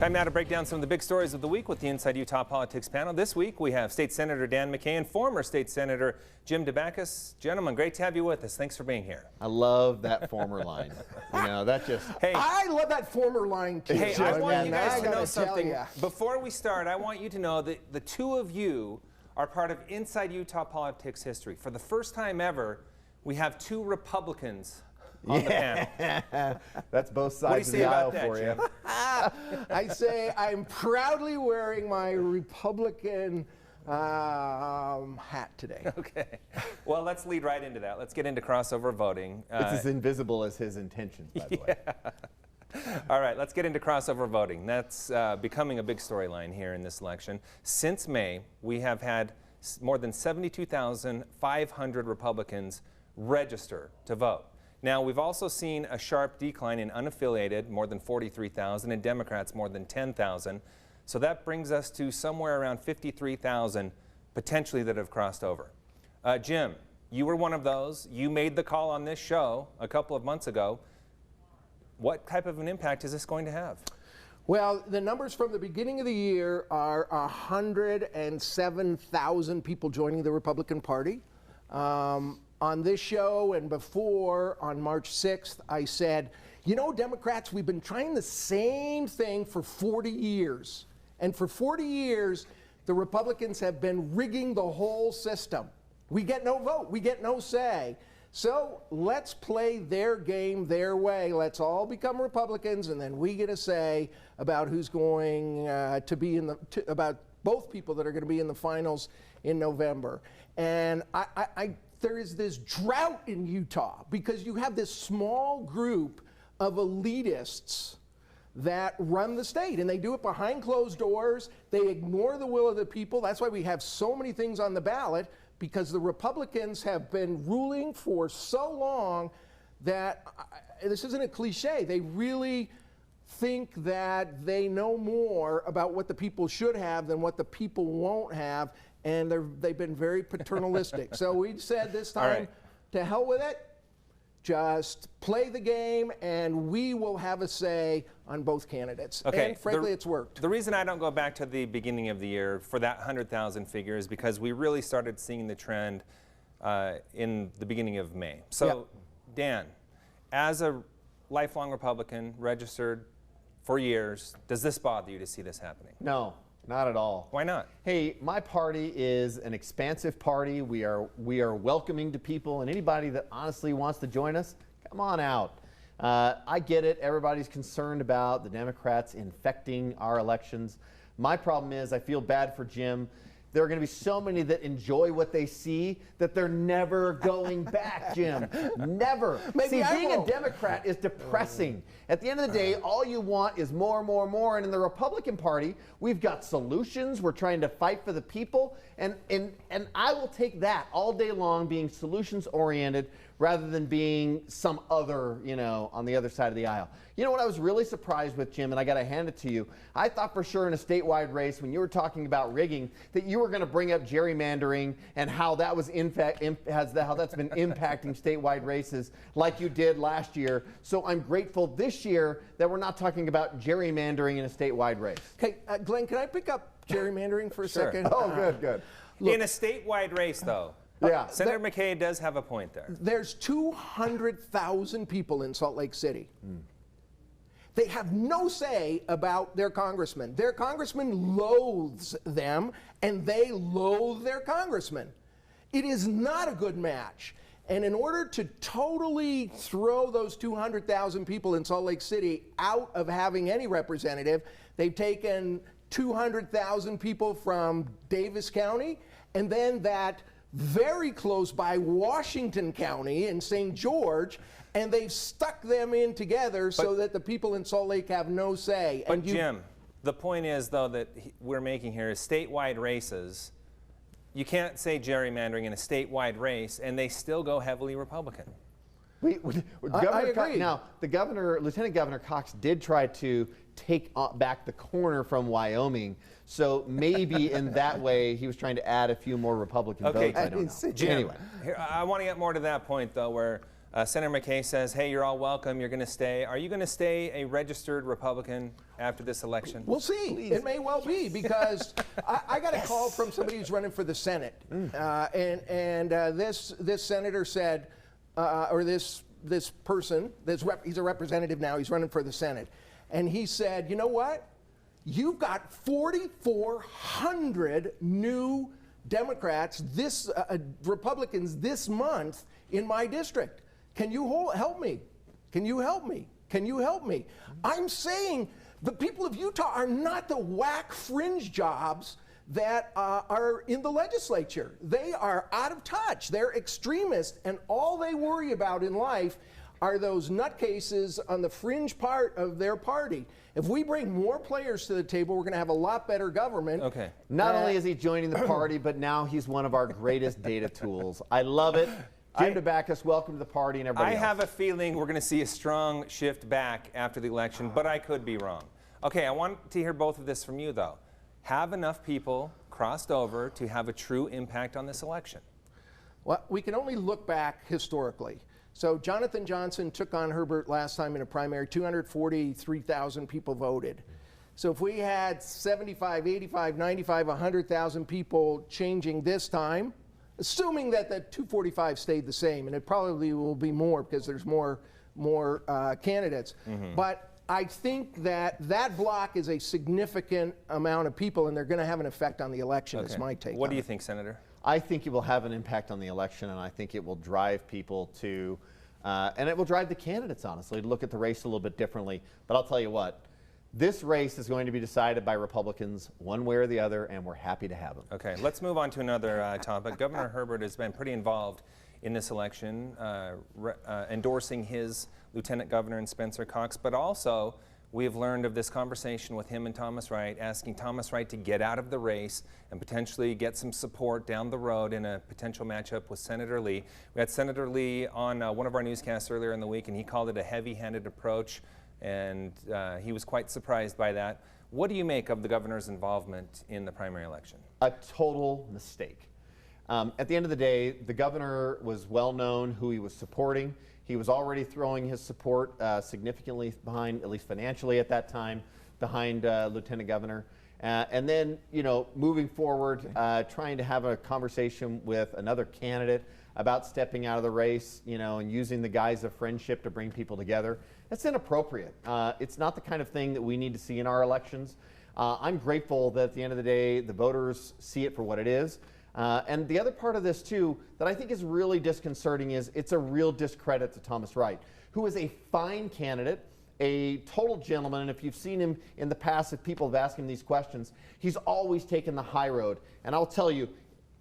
Time now to break down some of the big stories of the week with the Inside Utah Politics panel. This week we have State Senator Dan McKay and former State Senator Jim DeBackus. Gentlemen, great to have you with us. Thanks for being here. I love that former line. You know, that just... Hey, I love that former line too. Hey, I want you guys to know something. Ya. Before we start, I want you to know that the two of you are part of Inside Utah Politics history. For the first time ever, we have two Republicans on the panel. That's both sides of the aisle for you. I say I'm proudly wearing my Republican hat today. Okay. Well, let's lead right into that. Let's get into crossover voting. It's as invisible as his intentions, by the way. All right, let's get into crossover voting. That's becoming a big storyline here in this election. Since May, we have had more than 72,500 Republicans register to vote. Now, we've also seen a sharp decline in unaffiliated, more than 43,000, and Democrats, more than 10,000. So that brings us to somewhere around 53,000 potentially that have crossed over. Jim, you were one of those. You made the call on this show a couple of months ago. What type of an impact is this going to have? Well, the numbers from the beginning of the year are 107,000 people joining the Republican Party. On this show and before, on March 6th, I said, you know, Democrats, we've been trying the same thing for 40 years. And for 40 years, the Republicans have been rigging the whole system. We get no vote. We get no say. So let's play their game their way. Let's all become Republicans, and then we get a say about who's going to be in the, about both people that are going to be in the finals in November. And there is this drought in Utah because you have this small group of elitists that run the state, and they do it behind closed doors. They ignore the will of the people. That's why we have so many things on the ballot, because the Republicans have been ruling for so long that, this isn't a cliche, they really think that they know more about what the people should have than what the people won't have, and they've been very paternalistic. So we said this time, to hell with it, just play the game, and we will have a say on both candidates. Okay, and frankly, it's worked. The reason I don't go back to the beginning of the year for that 100,000 figure is because we really started seeing the trend in the beginning of May. So, Yep. Dan, as a lifelong Republican, registered for years, does this bother you to see this happening? No, not at all. Why not? Hey, my party is an expansive party. We are welcoming to people, and anybody that honestly wants to join us, come on out. I get it. Everybody's concerned about the Democrats infecting our elections. My problem is I feel bad for Jim. There are going to be so many that enjoy what they see that they're never going back, Jim. Never. See, being a Democrat is depressing. At the end of the day, all you want is more and more and more. And in the Republican Party, we've got solutions. We're trying to fight for the people. And I will take that all day long, being solutions-oriented rather than being some other, you know, on the other side of the aisle. You know what I was really surprised with, Jim, and I got to hand it to you. I thought for sure in a statewide race, when you were talking about rigging, that you were going to bring up gerrymandering and how that was how that's been impacting statewide races like you did last year. So I'm grateful this year that we're not talking about gerrymandering in a statewide race. Okay, Glenn, can I pick up gerrymandering for a second? Oh, good. Look, in a statewide race, though, yeah, Senator McKay does have a point there. There's 200,000 people in Salt Lake City. They have no say about their congressman. Their congressman loathes them, and they loathe their congressman. It is not a good match. And in order to totally throw those 200,000 people in Salt Lake City out of having any representative, they've taken 200,000 people from Davis County, and then that very close by Washington County in St. George, and they've stuck them in together so that the people in Salt Lake have no say. But Jim, the point is, though, that we're making here is statewide races. You can't say gerrymandering in a statewide race, and they still go heavily Republican. I agree. Now, Lieutenant Governor Cox did try to take back the corner from Wyoming, so maybe in that way he was trying to add a few more Republican votes. I don't know. Jim, anyway, here, I want to get more to that point, though, where Senator McKay says, hey, you're all welcome. You're going to stay. Are you going to stay a registered Republican after this election? We'll see. Please. It may well be, because I got a call from somebody who's running for the Senate. This senator said, or this person, he's a representative now, he's running for the Senate. And he said, you know what? You've got 4,400 new Democrats, Republicans this month in my district. Can you help me? Can you help me? Can you help me? I'm saying the people of Utah are not the whack fringe jobs that are in the legislature. They are out of touch. They're extremists, and all they worry about in life are those nutcases on the fringe part of their party. If we bring more players to the table, we're going to have a lot better government. Okay. Not only is he joining the party, but now he's one of our greatest data tools. I love it. Jim DeBackus, welcome to the party, and everybody else. I have a feeling we're going to see a strong shift back after the election, but I could be wrong. Okay, I want to hear both of this from you, though. Have enough people crossed over to have a true impact on this election? Well, we can only look back historically. So Jonathan Johnson took on Herbert last time in a primary. 243,000 people voted. So if we had 75, 85, 95, 100,000 people changing this time, assuming that the 245 stayed the same, and it probably will be more because there's more candidates. But I think that block is a significant amount of people, and they're going to have an effect on the election, is my take. What do you think, Senator? I think it will have an impact on the election, and I think it will drive people to, and it will drive the candidates, honestly, to look at the race a little bit differently. But I'll tell you what, this race is going to be decided by Republicans one way or the other, and we're happy to have them. Okay, let's move on to another topic. Governor Herbert has been pretty involved in this election, endorsing his Lieutenant Governor and Spencer Cox, but also we have learned of this conversation with him and Thomas Wright, asking Thomas Wright to get out of the race and potentially get some support down the road in a potential matchup with Senator Lee. We had Senator Lee on one of our newscasts earlier in the week, and he called it a heavy-handed approach, and he was quite surprised by that. What do you make of the governor's involvement in the primary election? A total mistake. At the end of the day, the governor was well known who he was supporting. He was already throwing his support significantly behind, at least financially at that time, behind Lieutenant Governor. And then, you know, moving forward, trying to have a conversation with another candidate about stepping out of the race, you know, and using the guise of friendship to bring people together. That's inappropriate. It's not the kind of thing that we need to see in our elections. I'm grateful that at the end of the day, the voters see it for what it is. And the other part of this, too, that I think is really disconcerting is it's a real discredit to Thomas Wright, who is a fine candidate, a total gentleman. And if you've seen him in the past, if people have asked him these questions, he's always taken the high road. And I'll tell you,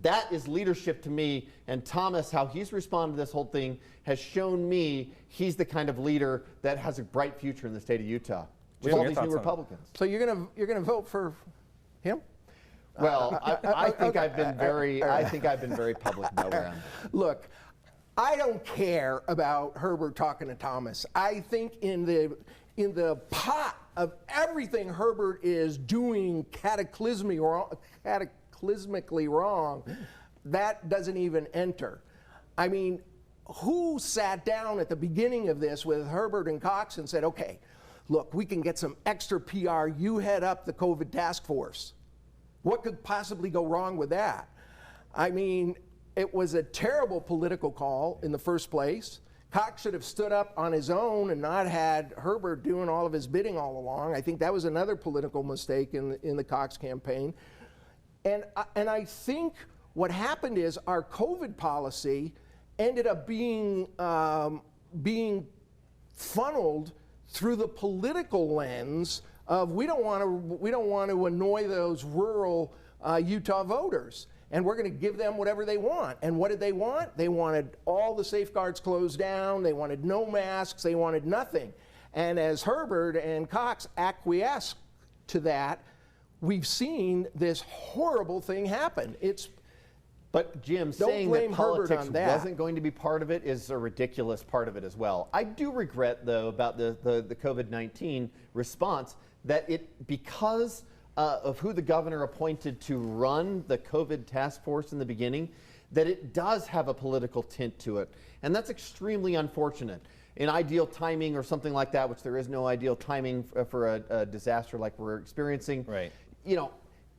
that is leadership to me. And Thomas, how he's responded to this whole thing, has shown me he's the kind of leader that has a bright future in the state of Utah with all these new Republicans. So you're gonna vote for him? Well, I think I've been very public about where I'm at. Look, I don't care about Herbert talking to Thomas. I think in the pot of everything Herbert is doing cataclysmically wrong, that doesn't even enter. I mean, who sat down at the beginning of this with Herbert and Cox and said, okay, look, we can get some extra PR. You head up the COVID task force. What could possibly go wrong with that? I mean, it was a terrible political call in the first place. Cox should have stood up on his own and not had Herbert doing all of his bidding all along. I think that was another political mistake in the Cox campaign. And I think what happened is our COVID policy ended up being funneled through the political lens of we don't want to annoy those rural Utah voters, and we're going to give them whatever they want. And what did they want? They wanted all the safeguards closed down. They wanted no masks. They wanted nothing. And as Herbert and Cox acquiesced to that, we've seen this horrible thing happen. But Jim, saying that politics wasn't going to be part of it is a ridiculous part of it as well. I do regret, though, about the COVID-19 response, that because of who the governor appointed to run the COVID task force in the beginning, that it does have a political tint to it. And that's extremely unfortunate. In ideal timing or something like that, which there is no ideal timing for a disaster like we're experiencing, right. You know,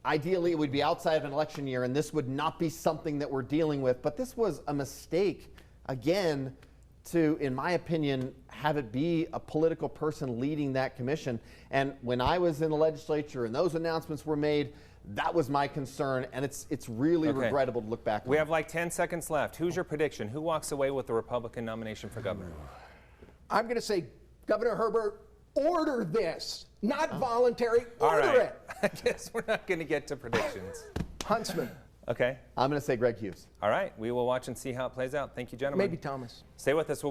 ideally it would be outside of an election year and this would not be something that we're dealing with. But this was a mistake, again, to, in my opinion, have it be a political person leading that commission. And when I was in the legislature and those announcements were made, that was my concern, and it's really regrettable to look back on. We have like 10 seconds left. Who's your prediction? Who walks away with the Republican nomination for governor? I'm going to say, Governor Herbert, order this. Not voluntary, order it. I guess we're not going to get to predictions. Huntsman. Okay. I'm going to say Greg Hughes. All right. We will watch and see how it plays out. Thank you, gentlemen. Maybe Thomas. Stay with us. We'll be